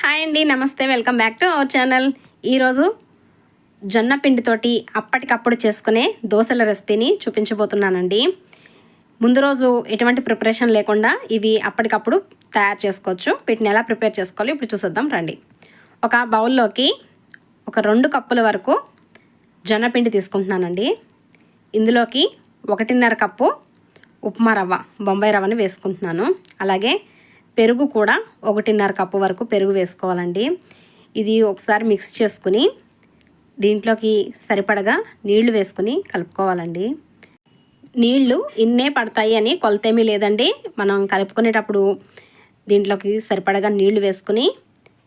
Hi అండి, నమస్తే. Welcome back to our channel. ఈరోజు జొన్న పిండితోటి అప్పటికప్పుడు చేసుకునే దోశల రెసిపీని చూపించబోతున్నానండి. ముందు రోజు ఎటువంటి ప్రిపరేషన్ లేకుండా ఇవి అప్పటికప్పుడు తయారు చేసుకోవచ్చు. వీటిని ఎలా ప్రిపేర్ చేసుకోవాలి ఇప్పుడు చూసేద్దాం రండి. ఒక బౌల్లోకి ఒక 2 కప్పుల వరకు జొన్న పిండి తీసుకుంటున్నానండి. ఇందులోకి 1.5 కప్పు ఉప్మా రవ్వ, బొంబాయి రవ్వని వేసుకుంటున్నాను. అలాగే పెరుగు కూడా 1.5 కప్పు వరకు పెరుగు వేసుకోవాలండి. ఇది ఒకసారి మిక్స్ చేసుకుని దీంట్లోకి సరిపడగా నీళ్లు వేసుకుని కలుపుకోవాలండి. నీళ్లు ఇన్నే పడతాయి అని కొలతేమీ లేదండి. మనం కలుపుకునేటప్పుడు దీంట్లోకి సరిపడగా నీళ్లు వేసుకుని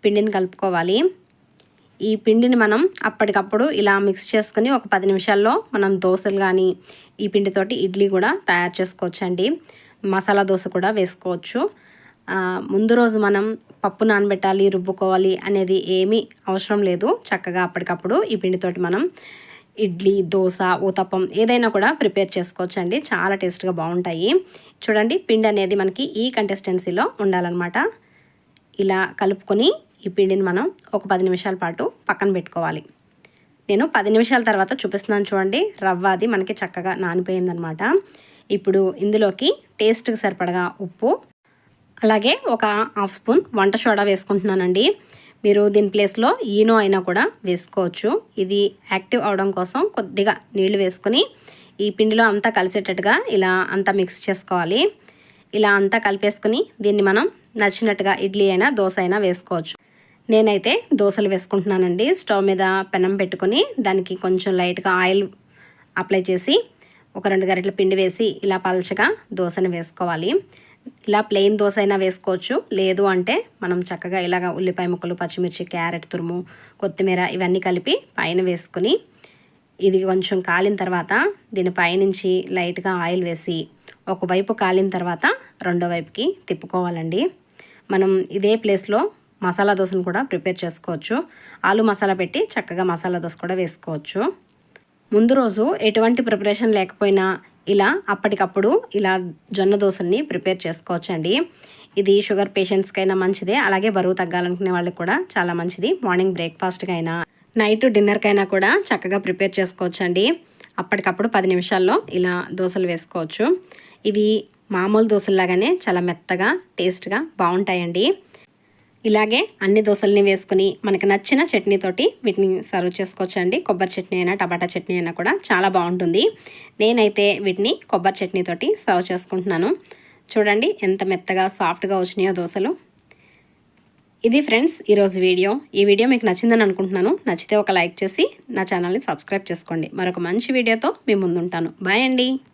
పిండిని కలుపుకోవాలి. ఈ పిండిని మనం అప్పటికప్పుడు ఇలా మిక్స్ చేసుకుని ఒక 10 నిమిషాల్లో మనం దోశలు కానీ ఈ పిండితోటి ఇడ్లీ కూడా తయారు చేసుకోవచ్చండి. మసాలా దోశ కూడా వేసుకోవచ్చు. ముందు రోజు మనం పప్పు నానబెట్టాలి, రుబ్బుకోవాలి అనేది ఏమీ అవసరం లేదు. చక్కగా అప్పటికప్పుడు ఈ పిండితోటి మనం ఇడ్లీ, దోశ, ఊతప్పం ఏదైనా కూడా ప్రిపేర్ చేసుకోవచ్చండి. చాలా టేస్ట్గా బాగుంటాయి. చూడండి, పిండి అనేది మనకి ఈ కన్సిస్టెన్సీలో ఉండాలన్నమాట. ఇలా కలుపుకొని ఈ పిండిని మనం ఒక 10 నిమిషాల పాటు పక్కన పెట్టుకోవాలి. నేను 10 నిమిషాల తర్వాత చూపిస్తున్నాను చూడండి. రవ్వ అది మనకి చక్కగా నానిపోయిందనమాట. ఇప్పుడు ఇందులోకి టేస్ట్కి సరిపడగా ఉప్పు, అలాగే ఒక 1/2 స్పూన్ వంట సోడా వేసుకుంటున్నానండి. మీరు దీని ప్లేస్లో ఈనో అయినా కూడా వేసుకోవచ్చు. ఇది యాక్టివ్ అవడం కోసం కొద్దిగా నీళ్లు వేసుకుని ఈ పిండిలో అంతా కలిసేటట్టుగా ఇలా అంతా మిక్స్ చేసుకోవాలి. ఇలా అంతా కలిపేసుకుని దీన్ని మనం నచ్చినట్టుగా ఇడ్లీ అయినా దోశ అయినా వేసుకోవచ్చు. నేనైతే దోశలు వేసుకుంటున్నానండి. స్టవ్ మీద పెనం పెట్టుకొని దానికి కొంచెం లైట్గా ఆయిల్ అప్లై చేసి ఒక 2 గరిటెల పిండి వేసి ఇలా పలచగా దోశని వేసుకోవాలి. ఇలా ప్లెయిన్ దోశ అయినా వేసుకోవచ్చు. లేదు అంటే మనం చక్కగా ఇలాగ ఉల్లిపాయ ముక్కలు, పచ్చిమిర్చి, క్యారెట్ తురుము, కొత్తిమీర ఇవన్నీ కలిపి పైన వేసుకుని ఇది కొంచెం కాలిన తర్వాత దీని పైనుంచి లైట్గా ఆయిల్ వేసి ఒకవైపు కాలిన తర్వాత రెండో వైపుకి తిప్పుకోవాలండి. మనం ఇదే ప్లేస్లో మసాలా దోశను కూడా ప్రిపేర్ చేసుకోవచ్చు. ఆలు మసాలా పెట్టి చక్కగా మసాలా దోశ కూడా వేసుకోవచ్చు. ముందు రోజు ఎటువంటి ప్రిపరేషన్ లేకపోయినా ఇలా అప్పటికప్పుడు ఇలా జొన్న దోశల్ని ప్రిపేర్ చేసుకోవచ్చండి. ఇది షుగర్ పేషెంట్స్కైనా మంచిదే, అలాగే బరువు తగ్గాలనుకునే వాళ్ళకి కూడా చాలా మంచిది. మార్నింగ్ బ్రేక్ఫాస్ట్కైనా నైట్ డిన్నర్కైనా కూడా చక్కగా ప్రిపేర్ చేసుకోవచ్చండి. అప్పటికప్పుడు 10 నిమిషాల్లో ఇలా దోశలు వేసుకోవచ్చు. ఇవి మామూలు దోశల్లాగానే చాలా మెత్తగా టేస్ట్గా బాగుంటాయండి. ఇలాగే అన్ని దోశల్ని వేసుకుని మనకు నచ్చిన చట్నీతోటి వీటిని సర్వ్ చేసుకోవచ్చండి. కొబ్బరి చట్నీ అయినా టమాటా చట్నీ అయినా కూడా చాలా బాగుంటుంది. నేనైతే వీటిని కొబ్బరి చట్నీతోటి సర్వ్ చేసుకుంటున్నాను. చూడండి ఎంత మెత్తగా సాఫ్ట్గా వచ్చినాయో దోశలు. ఇది ఫ్రెండ్స్ ఈరోజు వీడియో. ఈ వీడియో మీకు నచ్చిందని అనుకుంటున్నాను. నచ్చితే ఒక లైక్ చేసి నా ఛానల్ని సబ్స్క్రైబ్ చేసుకోండి. మరొక మంచి వీడియోతో మీ ముందుంటాను. బాయ్ అండి.